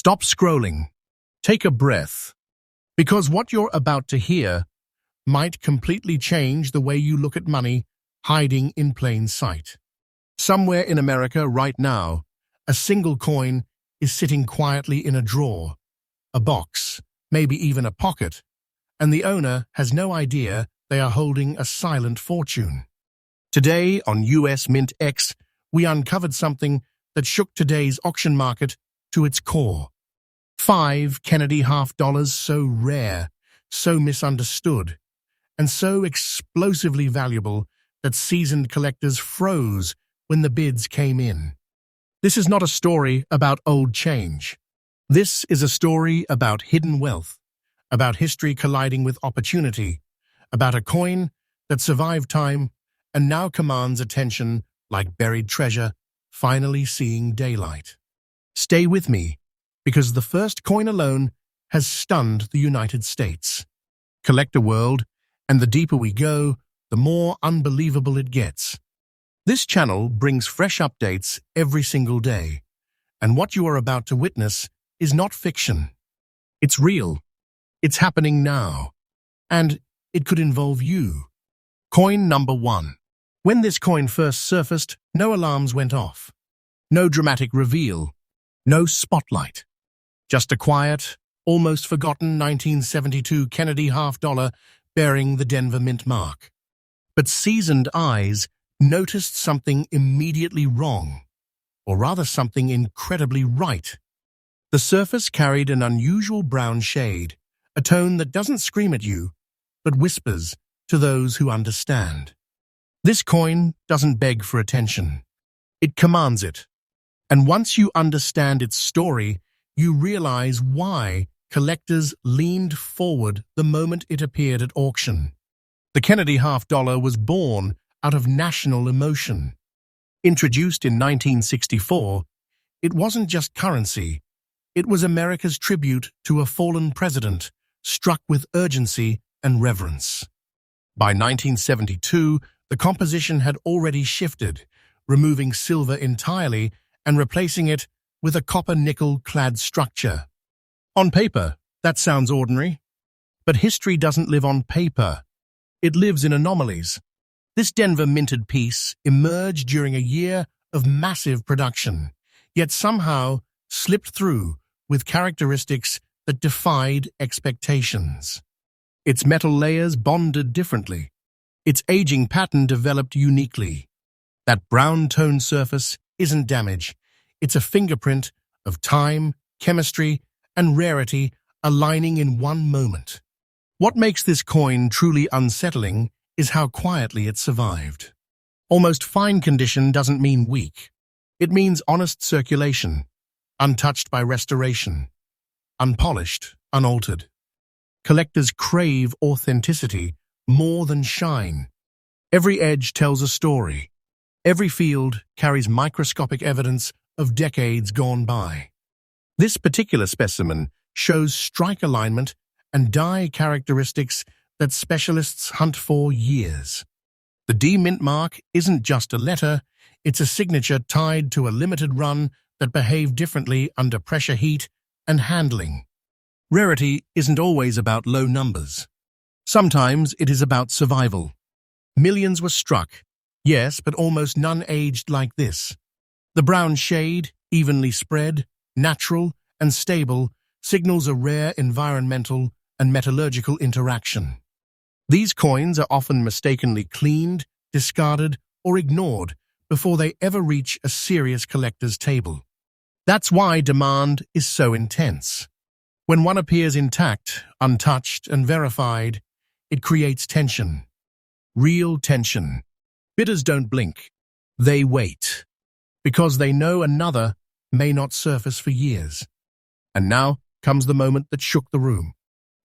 Stop scrolling. Take a breath. Because what you're about to hear might completely change the way you look at money hiding in plain sight. Somewhere in America right now, a single coin is sitting quietly in a drawer, a box, maybe even a pocket, and the owner has no idea they are holding a silent fortune. Today on US MintX, we uncovered something that shook today's auction market to its core. 5 Kennedy half dollars so rare, so misunderstood, and so explosively valuable that seasoned collectors froze when the bids came in. This is not a story about old change. This is a story about hidden wealth, about history colliding with opportunity, about a coin that survived time and now commands attention like buried treasure finally seeing daylight. Stay with me, because the first coin alone has stunned the United States. Collector world, and the deeper we go, the more unbelievable it gets. This channel brings fresh updates every single day, and what you are about to witness is not fiction. It's real. It's happening now, and it could involve you. Coin number 1. When this coin first surfaced, no alarms went off. No dramatic reveal. No spotlight. Just a quiet, almost forgotten 1972 Kennedy half dollar bearing the Denver Mint mark. But seasoned eyes noticed something immediately wrong, or rather something incredibly right. The surface carried an unusual brown shade, a tone that doesn't scream at you, but whispers to those who understand. This coin doesn't beg for attention. It commands it. And once you understand its story, you realize why collectors leaned forward the moment it appeared at auction. The Kennedy half dollar was born out of national emotion. Introduced in 1964, it wasn't just currency. It was America's tribute to a fallen president, struck with urgency and reverence. By 1972, the composition had already shifted, removing silver entirely and replacing it with a copper-nickel-clad structure. On paper, that sounds ordinary. But history doesn't live on paper. It lives in anomalies. This Denver minted piece emerged during a year of massive production, yet somehow slipped through with characteristics that defied expectations. Its metal layers bonded differently. Its aging pattern developed uniquely. That brown-toned surface isn't damage. It's a fingerprint of time, chemistry, and rarity aligning in one moment. What makes this coin truly unsettling is how quietly it survived. Almost fine condition doesn't mean weak. It means honest circulation, untouched by restoration, unpolished, unaltered. Collectors crave authenticity more than shine. Every edge tells a story. Every field carries microscopic evidence of decades gone by. This particular specimen shows strike alignment and die characteristics that specialists hunt for years. The D Mint mark isn't just a letter, it's a signature tied to a limited run that behaved differently under pressure, heat, and handling. Rarity isn't always about low numbers. Sometimes it is about survival. Millions were struck, yes, but almost none aged like this. The brown shade, evenly spread, natural, and stable, signals a rare environmental and metallurgical interaction. These coins are often mistakenly cleaned, discarded, or ignored before they ever reach a serious collector's table. That's why demand is so intense. When one appears intact, untouched, and verified, it creates tension. Real tension. Bidders don't blink. They wait. Because they know another may not surface for years. And now comes the moment that shook the room.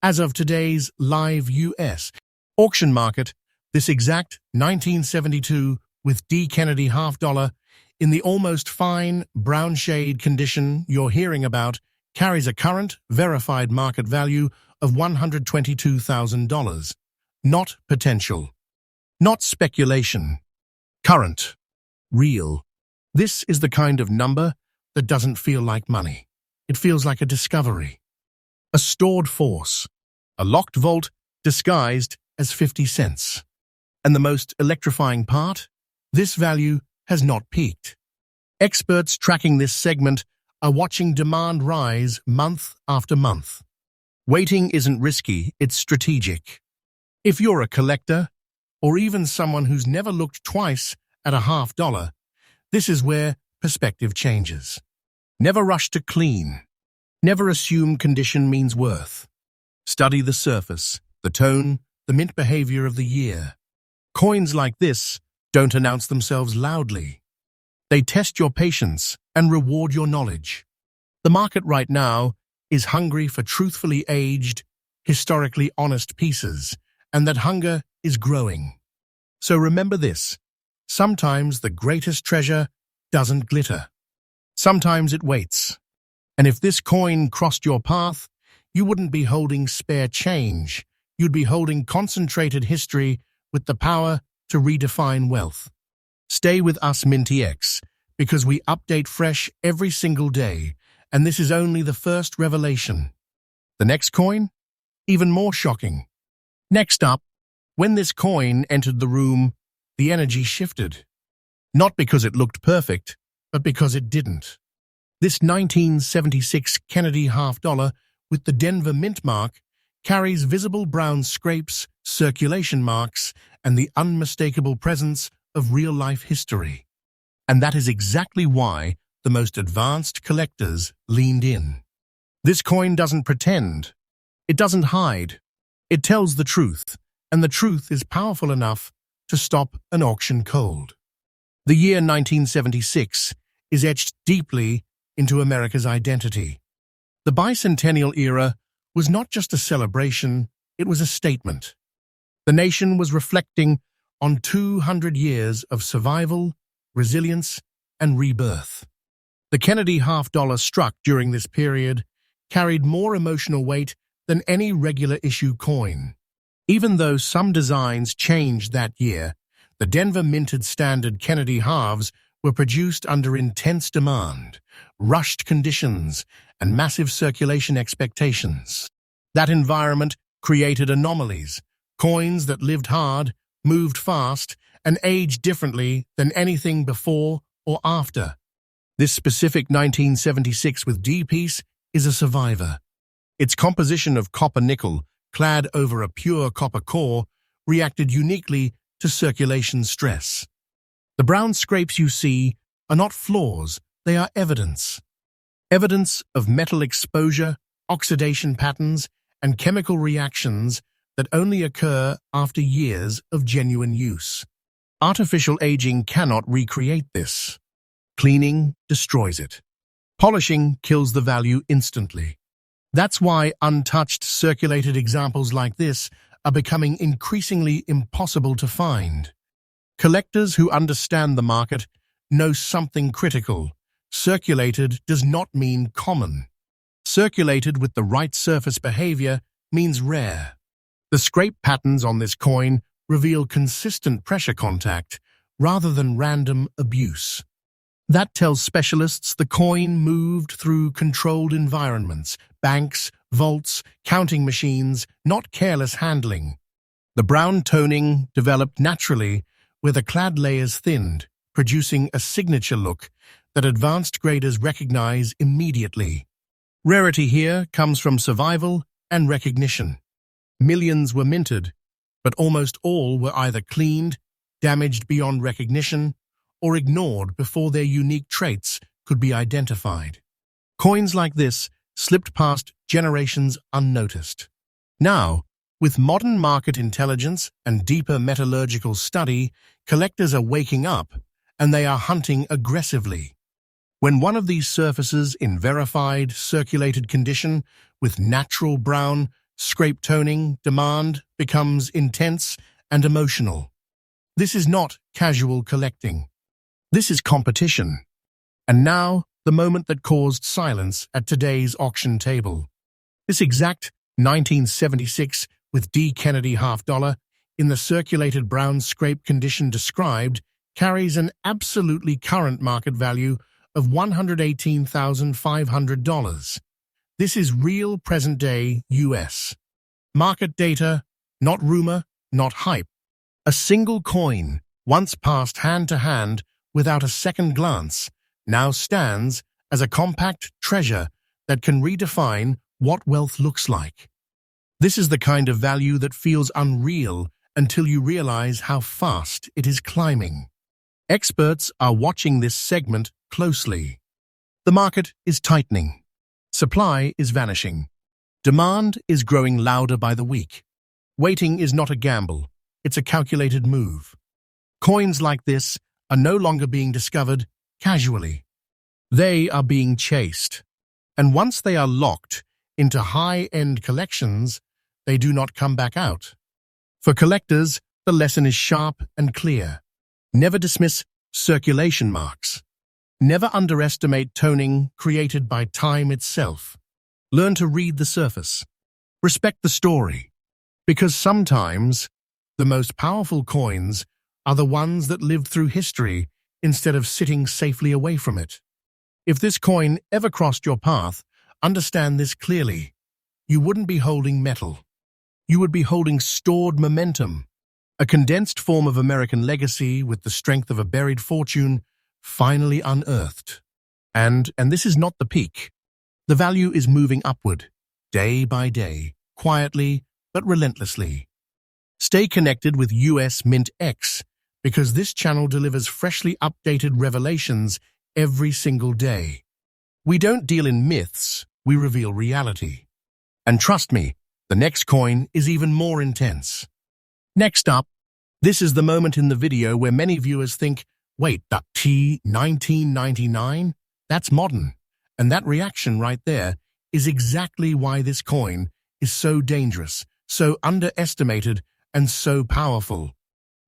As of today's live US auction market, this exact 1972 with D Kennedy half dollar in the almost fine brown shade condition you're hearing about carries a current verified market value of $122,000. Not potential. Not speculation. Current. Real. This is the kind of number that doesn't feel like money. it feels like a discovery. A stored force, a locked vault disguised as 50 cents. And the most electrifying part? This value has not peaked. Experts tracking this segment are watching demand rise month after month. Waiting isn't risky, it's strategic. If you're a collector, or even someone who's never looked twice at a $50, this is where perspective changes. Never rush to clean. Never assume condition means worth. Study the surface, the tone, the mint behavior of the year. Coins like this don't announce themselves loudly. They test your patience and reward your knowledge. The market right now is hungry for truthfully aged, historically honest pieces, and that hunger is growing. So remember this: sometimes the greatest treasure doesn't glitter. Sometimes it waits. And if this coin crossed your path, you wouldn't be holding spare change. You'd be holding concentrated history with the power to redefine wealth. Stay with us, MintX, because we update fresh every single day, and this is only the first revelation. The next coin? Even more shocking. Next up, when this coin entered the room, the energy shifted. Not because it looked perfect, but because it didn't. This 1976 Kennedy $50 with the Denver mint mark carries visible brown scrapes, circulation marks, and the unmistakable presence of real-life history. And that is exactly why the most advanced collectors leaned in. This coin doesn't pretend. It doesn't hide. It tells the truth, and the truth is powerful enough to stop an auction cold. The year 1976 is etched deeply into America's identity. The bicentennial era was not just a celebration, it was a statement. The nation was reflecting on 200 years of survival, resilience, and rebirth. The Kennedy $50 struck during this period carried more emotional weight than any regular issue coin. Even though some designs changed that year, the Denver minted standard Kennedy halves were produced under intense demand, rushed conditions, and massive circulation expectations. That environment created anomalies, coins that lived hard, moved fast, and aged differently than anything before or after. This specific 1976 with D-piece is a survivor. Its composition of copper-nickel, clad over a pure copper core, reacted uniquely to circulation stress. The brown scrapes you see are not flaws, they are evidence. Evidence of metal exposure, oxidation patterns, and chemical reactions that only occur after years of genuine use. Artificial aging cannot recreate this. Cleaning destroys it. Polishing kills the value instantly. That's why untouched, circulated examples like this are becoming increasingly impossible to find. Collectors who understand the market know something critical. Circulated does not mean common. Circulated with the right surface behavior means rare. The scrape patterns on this coin reveal consistent pressure contact rather than random abuse. That tells specialists the coin moved through controlled environments, banks, vaults, counting machines, not careless handling. The brown toning developed naturally where the clad layers thinned, producing a signature look that advanced graders recognize immediately. Rarity here comes from survival and recognition. Millions were minted, but almost all were either cleaned, damaged beyond recognition, or ignored before their unique traits could be identified. Coins like this slipped past generations unnoticed. Now, with modern market intelligence and deeper metallurgical study, collectors are waking up and they are hunting aggressively. When one of these surfaces in verified, circulated condition with natural brown, scrape toning demand becomes intense and emotional. This is not casual collecting. This is competition. And now, the moment that caused silence at today's auction table. This exact 1976 with D. Kennedy $50 in the circulated brown scrape condition described carries an absolutely current market value of $118,500. This is real present-day US market data, not rumor, not hype. A single coin, once passed hand to hand without a second glance, now stands as a compact treasure that can redefine what wealth looks like. This is the kind of value that feels unreal until you realize how fast it is climbing. Experts are watching this segment closely. The market is tightening. Supply is vanishing. Demand is growing louder by the week. Waiting is not a gamble, it's a calculated move. Coins like this are no longer being discovered casually. They are being chased. And once they are locked into high-end collections, they do not come back out. For collectors, the lesson is sharp and clear. Never dismiss circulation marks. Never underestimate toning created by time itself. Learn to read the surface. Respect the story. Because sometimes, the most powerful coins are the ones that lived through history instead of sitting safely away from it. If this coin ever crossed your path, understand this clearly. You wouldn't be holding metal. You would be holding stored momentum, a condensed form of American legacy with the strength of a buried fortune finally unearthed. And this is not the peak. The value is moving upward, day by day, quietly but relentlessly. Stay connected with US MintX because this channel delivers freshly updated revelations every single day. We don't deal in myths, we reveal reality. And trust me, the next coin is even more intense. Next up, this is the moment in the video where many viewers think, wait, that T1999? That's modern. And that reaction right there is exactly why this coin is so dangerous, so underestimated, and so powerful.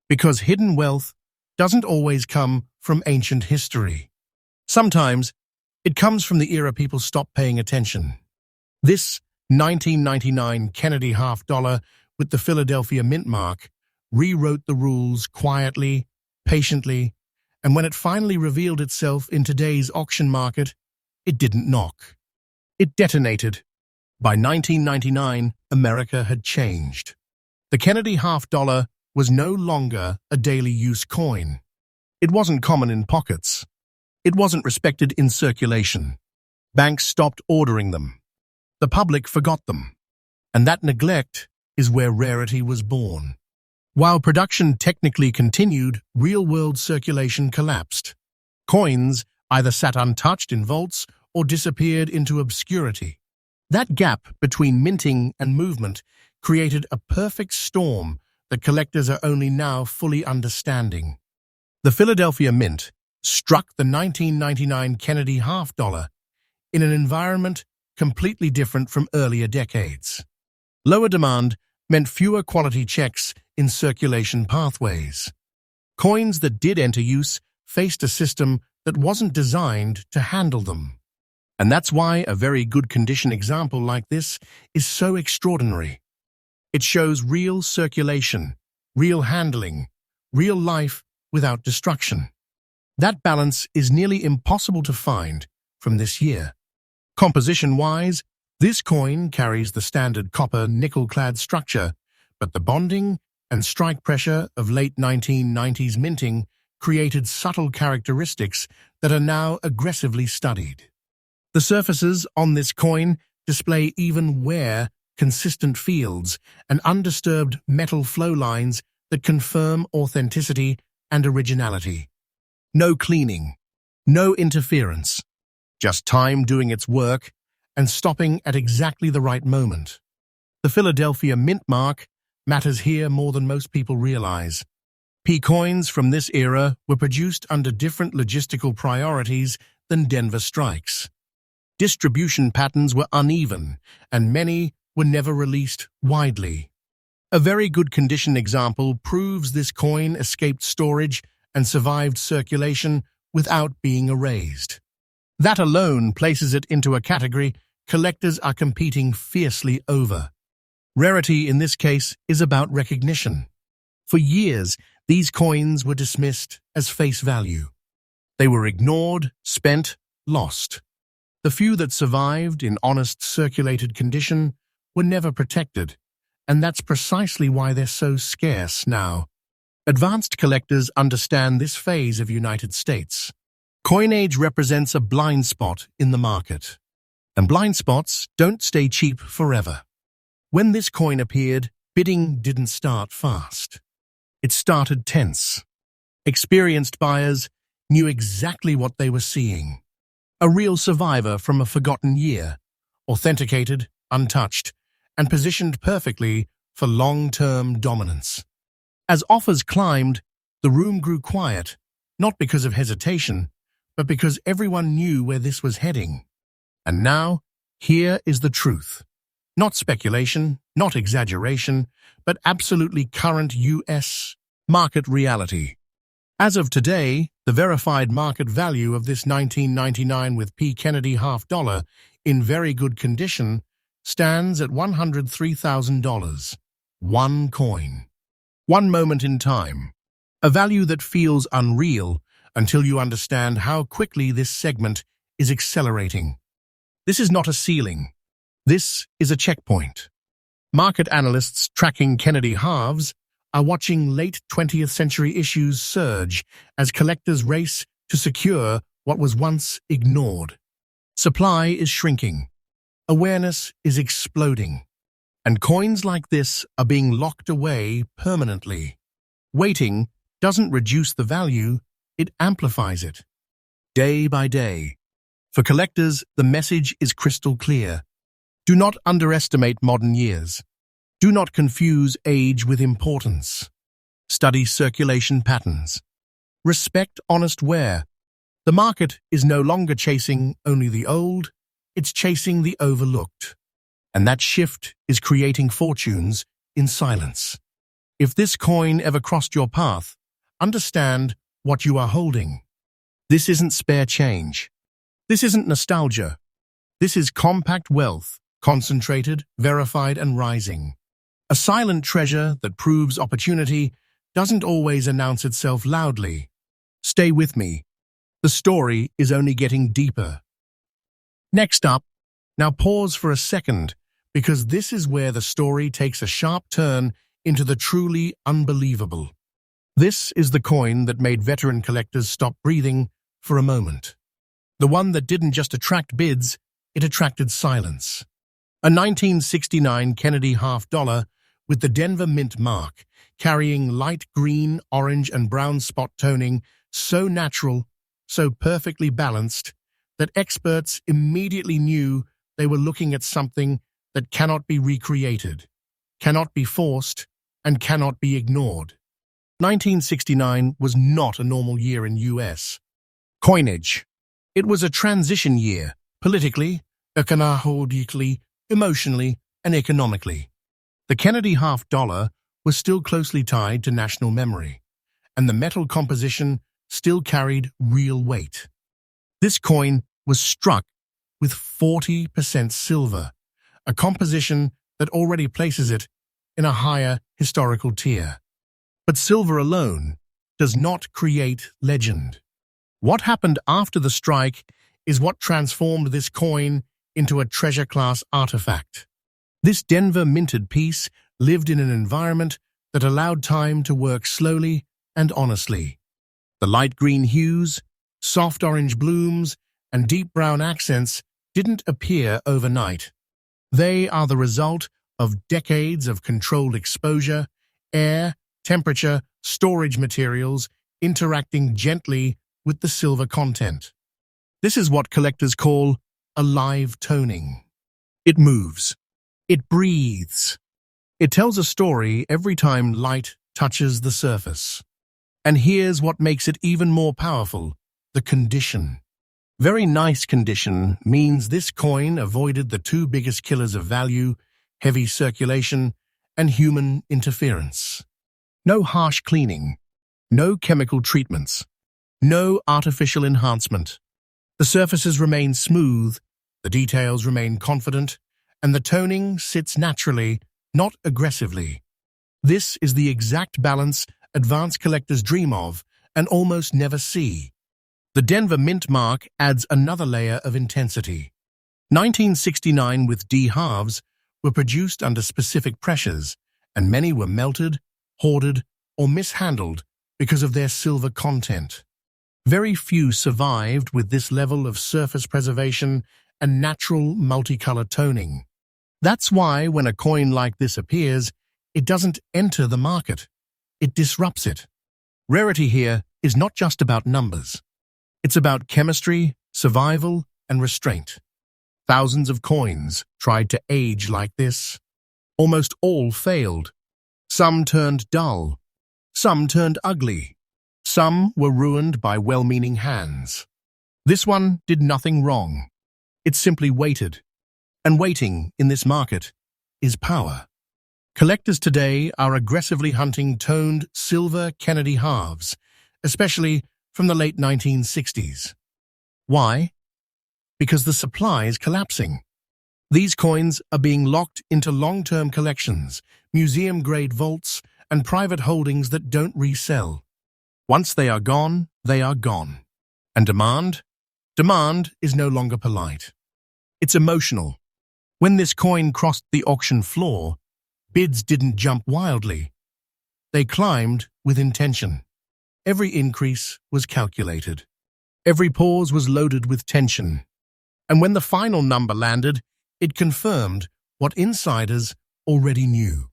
Because hidden wealth doesn't always come from ancient history. Sometimes, it comes from the era people stopped paying attention. This 1999 Kennedy half-dollar with the Philadelphia mint mark rewrote the rules quietly, patiently, and when it finally revealed itself in today's auction market, it didn't knock. It detonated. By 1999, America had changed. The Kennedy half-dollar was no longer a daily-use coin. It wasn't common in pockets. It wasn't respected in circulation. Banks stopped ordering them. The public forgot them. And that neglect is where rarity was born. While production technically continued, real-world circulation collapsed. Coins either sat untouched in vaults or disappeared into obscurity. That gap between minting and movement created a perfect storm that collectors are only now fully understanding. The Philadelphia Mint struck the 1999 Kennedy half-dollar in an environment completely different from earlier decades. Lower demand meant fewer quality checks in circulation pathways. Coins that did enter use faced a system that wasn't designed to handle them. And that's why a very good condition example like this is so extraordinary. It shows real circulation, real handling, real life without destruction. That balance is nearly impossible to find from this year. Composition-wise, this coin carries the standard copper nickel-clad structure, but the bonding and strike pressure of late 1990s minting created subtle characteristics that are now aggressively studied. The surfaces on this coin display even wear, consistent fields, and undisturbed metal flow lines that confirm authenticity and originality. No cleaning, no interference, just time doing its work and stopping at exactly the right moment. The Philadelphia mint mark matters here more than most people realize. P-coins from this era were produced under different logistical priorities than Denver strikes. Distribution patterns were uneven, and many were never released widely. A very good condition example proves this coin escaped storage and survived circulation without being erased. That alone places it into a category collectors are competing fiercely over. Rarity in this case is about recognition. For years, these coins were dismissed as face value. They were ignored, spent, lost. The few that survived in honest circulated condition were never protected, and that's precisely why they're so scarce now. Advanced collectors understand this phase of United States. Coinage represents a blind spot in the market, and blind spots don't stay cheap forever. When this coin appeared, bidding didn't start fast. It started tense. Experienced buyers knew exactly what they were seeing. A real survivor from a forgotten year, authenticated, untouched, and positioned perfectly for long-term dominance. As offers climbed, the room grew quiet, not because of hesitation, but because everyone knew where this was heading. And now, here is the truth. Not speculation, not exaggeration, but absolutely current US market reality. As of today, the verified market value of this 1999 with P. Kennedy $half in very good condition stands at $103,000. One coin. One moment in time. A value that feels unreal until you understand how quickly this segment is accelerating. This is not a ceiling. This is a checkpoint. Market analysts tracking Kennedy halves are watching late 20th century issues surge as collectors race to secure what was once ignored. Supply is shrinking. Awareness is exploding. And coins like this are being locked away permanently. Waiting doesn't reduce the value, it amplifies it. Day by day. For collectors, the message is crystal clear. Do not underestimate modern years. Do not confuse age with importance. Study circulation patterns. Respect honest wear. The market is no longer chasing only the old, it's chasing the overlooked. And that shift is creating fortunes in silence. If this coin ever crossed your path, understand what you are holding. This isn't spare change. This isn't nostalgia. This is compact wealth, concentrated, verified, and rising. A silent treasure that proves opportunity doesn't always announce itself loudly. Stay with me. The story is only getting deeper. Next up, now pause for a second, because this is where the story takes a sharp turn into the truly unbelievable. This is the coin that made veteran collectors stop breathing for a moment. The one that didn't just attract bids, it attracted silence. A 1969 Kennedy $half with the Denver Mint mark, carrying light green, orange, and brown spot toning, so natural, so perfectly balanced, that experts immediately knew they were looking at something that cannot be recreated, cannot be forced, and cannot be ignored. 1969 was not a normal year in US coinage. It was a transition year, politically, economically, emotionally, and economically. The Kennedy $half was still closely tied to national memory, and the metal composition still carried real weight. This coin was struck with 40% silver, a composition that already places it in a higher historical tier. But silver alone does not create legend. What happened after the strike is what transformed this coin into a treasure-class artifact. This Denver minted piece lived in an environment that allowed time to work slowly and honestly. The light green hues, soft orange blooms, and deep brown accents didn't appear overnight. They are the result of decades of controlled exposure, air, temperature, storage materials interacting gently with the silver content. This is what collectors call a live toning. It moves. It breathes. It tells a story every time light touches the surface. And here's what makes it even more powerful: the condition. Very nice condition means this coin avoided the two biggest killers of value: heavy circulation and human interference. No harsh cleaning, no chemical treatments, no artificial enhancement. The surfaces remain smooth, the details remain confident, and the toning sits naturally, not aggressively. This is the exact balance advanced collectors dream of and almost never see. The Denver mint mark adds another layer of intensity. 1969 with D halves were produced under specific pressures, and many were melted, hoarded, or mishandled because of their silver content. Very few survived with this level of surface preservation and natural multicolor toning. That's why when a coin like this appears, it doesn't enter the market. It disrupts it. Rarity here is not just about numbers. It's about chemistry, survival, and restraint. Thousands of coins tried to age like this. Almost all failed. Some turned dull. Some turned ugly. Some were ruined by well-meaning hands. This one did nothing wrong. It simply waited. And waiting in this market is power. Collectors today are aggressively hunting toned silver Kennedy halves, especially from the late 1960s. Why? Because the supply is collapsing. These coins are being locked into long-term collections, museum-grade vaults, and private holdings that don't resell. Once they are gone, they are gone. And demand? Demand is no longer polite. It's emotional. When this coin crossed the auction floor, bids didn't jump wildly. They climbed with intention. Every increase was calculated. Every pause was loaded with tension. And when the final number landed, it confirmed what insiders already knew.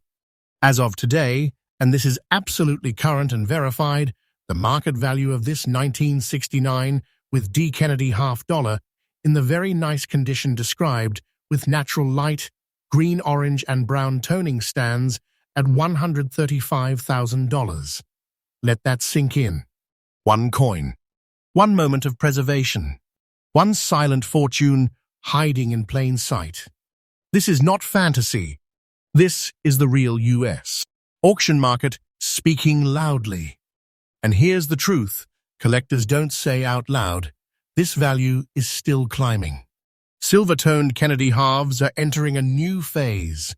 As of today, and this is absolutely current and verified, the market value of this 1969 with D Kennedy half dollar in the very nice condition described with natural light, green, orange, and brown toning stands at $135,000. Let that sink in. One coin. One moment of preservation. One silent fortune hiding in plain sight. This is not fantasy. This is the real US auction market speaking loudly. And here's the truth collectors don't say out loud. This value is still climbing. Silver-toned Kennedy halves are entering a new phase.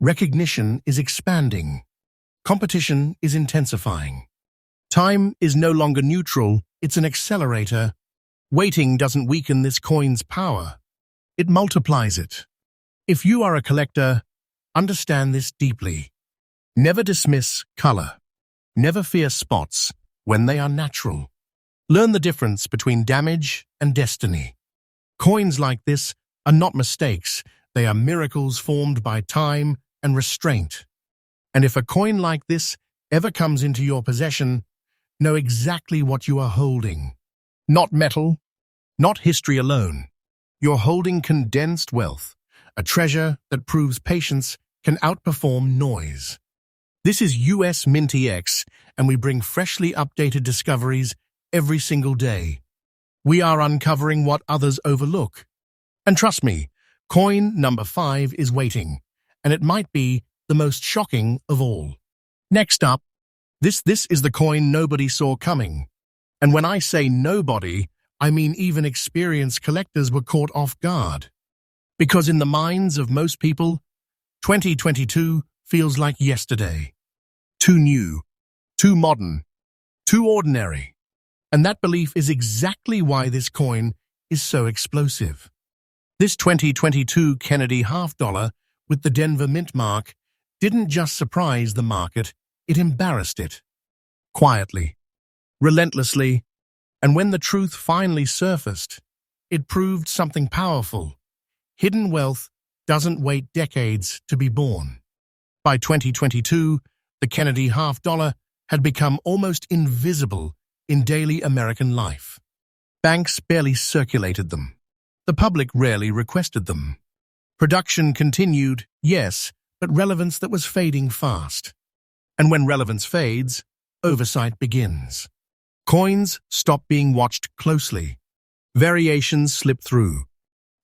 Recognition is expanding. Competition is intensifying. Time is no longer neutral, it's an accelerator. Waiting doesn't weaken this coin's power. It multiplies it. If you are a collector, understand this deeply. Never dismiss color. Never fear spots when they are natural. Learn the difference between damage and destiny. Coins like this are not mistakes. They are miracles formed by time and restraint. And if a coin like this ever comes into your possession, know exactly what you are holding. Not metal, not history alone. You're holding condensed wealth, a treasure that proves patience can outperform noise. This is US MintX, and we bring freshly updated discoveries every single day. We are uncovering what others overlook. And trust me, coin number 5 is waiting, and it might be the most shocking of all. Next up, this is the coin nobody saw coming. And when I say nobody, I mean even experienced collectors were caught off guard. Because in the minds of most people, 2022 feels like yesterday. Too new, too modern, too ordinary. And that belief is exactly why this coin is so explosive. This 2022 Kennedy half dollar with the Denver mint mark didn't just surprise the market, it embarrassed it. Quietly, relentlessly, and when the truth finally surfaced, it proved something powerful. Hidden wealth doesn't wait decades to be born. By 2022, the Kennedy half dollar had become almost invisible in daily American life. Banks barely circulated them. The public rarely requested them. Production continued, yes, but relevance that was fading fast. And when relevance fades, oversight begins. Coins stop being watched closely. Variations slip through.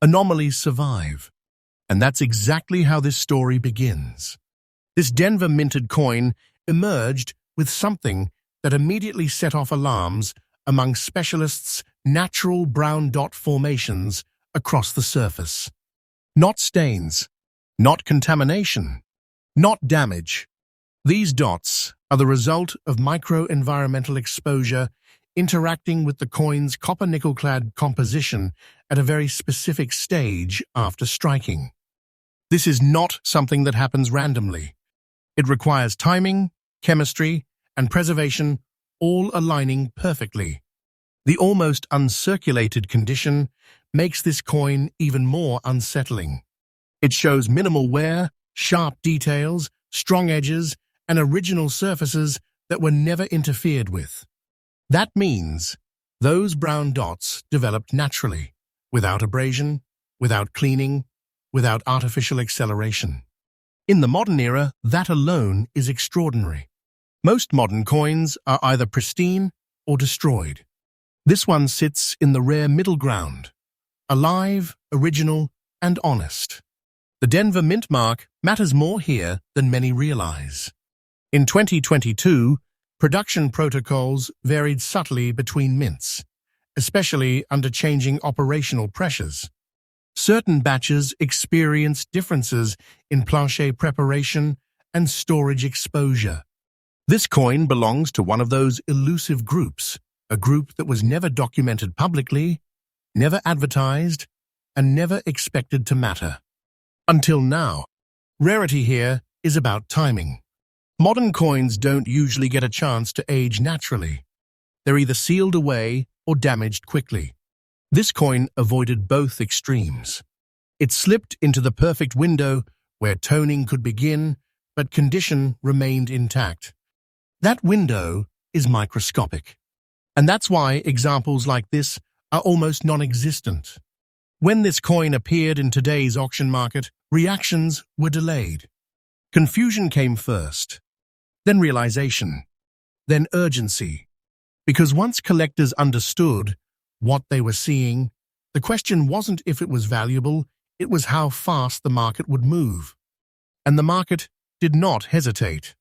Anomalies survive. And that's exactly how this story begins. This Denver minted coin emerged with something that immediately set off alarms among specialists' natural brown dot formations across the surface. Not stains, not contamination, not damage. These dots are the result of micro-environmental exposure interacting with the coin's copper-nickel-clad composition at a very specific stage after striking. This is not something that happens randomly. It requires timing, chemistry, and preservation all aligning perfectly. The almost uncirculated condition makes this coin even more unsettling. It shows minimal wear, sharp details, strong edges, and original surfaces that were never interfered with. That means those brown dots developed naturally, without abrasion, without cleaning, without artificial acceleration. In the modern era, that alone is extraordinary. Most modern coins are either pristine or destroyed. This one sits in the rare middle ground, alive, original, and honest. The Denver mint mark matters more here than many realize. In 2022, production protocols varied subtly between mints, especially under changing operational pressures. Certain batches experienced differences in plancher preparation and storage exposure. This coin belongs to one of those elusive groups, a group that was never documented publicly, never advertised, and never expected to matter. Until now, rarity here is about timing. Modern coins don't usually get a chance to age naturally. They're either sealed away or damaged quickly. This coin avoided both extremes. It slipped into the perfect window where toning could begin, but condition remained intact. That window is microscopic. And that's why examples like this are almost non-existent. When this coin appeared in today's auction market, reactions were delayed. Confusion came first, then realization, then urgency. Because once collectors understood what they were seeing, the question wasn't if it was valuable, it was how fast the market would move. And the market did not hesitate.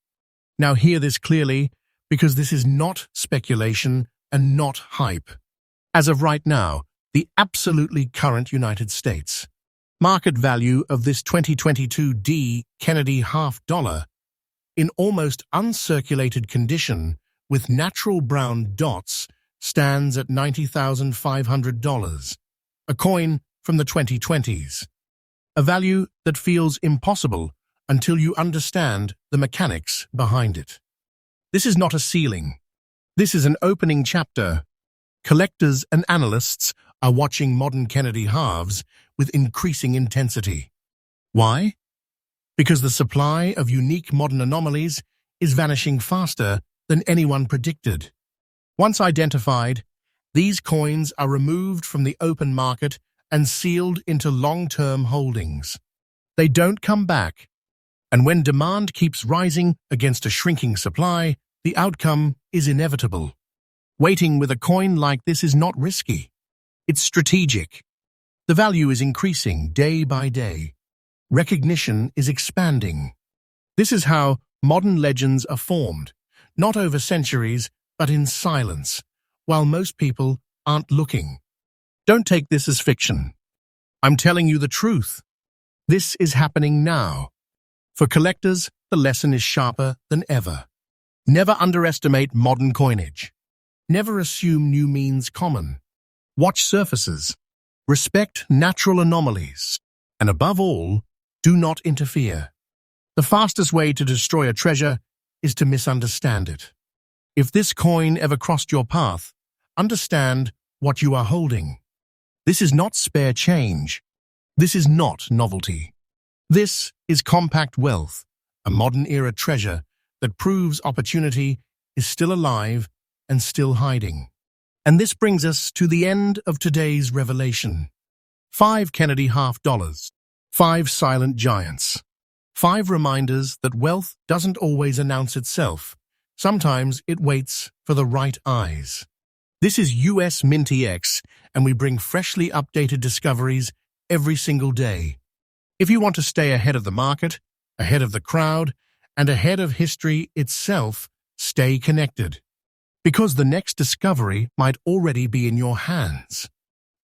Now hear this clearly, because this is not speculation and not hype. As of right now, the absolutely current United States market value of this 2022 D Kennedy $half in almost uncirculated condition with natural brown dots stands at $90,500, a coin from the 2020s. A value that feels impossible until you understand the mechanics behind it. This is not a ceiling. This is an opening chapter. Collectors and analysts are watching modern Kennedy halves with increasing intensity. Why? Because the supply of unique modern anomalies is vanishing faster than anyone predicted. Once identified, these coins are removed from the open market and sealed into long-term holdings. They don't come back. And when demand keeps rising against a shrinking supply, the outcome is inevitable. Waiting with a coin like this is not risky. It's strategic. The value is increasing day by day. Recognition is expanding. This is how modern legends are formed, not over centuries, but in silence, while most people aren't looking. Don't take this as fiction. I'm telling you the truth. This is happening now. For collectors, the lesson is sharper than ever. Never underestimate modern coinage. Never assume new means common. Watch surfaces. Respect natural anomalies. And above all, do not interfere. The fastest way to destroy a treasure is to misunderstand it. If this coin ever crossed your path, understand what you are holding. This is not spare change. This is not novelty. This is compact wealth, a modern-era treasure that proves opportunity is still alive and still hiding. And this brings us to the end of today's revelation. 5 Kennedy $half, 5 silent giants. 5 reminders that wealth doesn't always announce itself. Sometimes it waits for the right eyes. This is US MintX, and we bring freshly updated discoveries every single day. If you want to stay ahead of the market, ahead of the crowd, and ahead of history itself, stay connected. Because the next discovery might already be in your hands.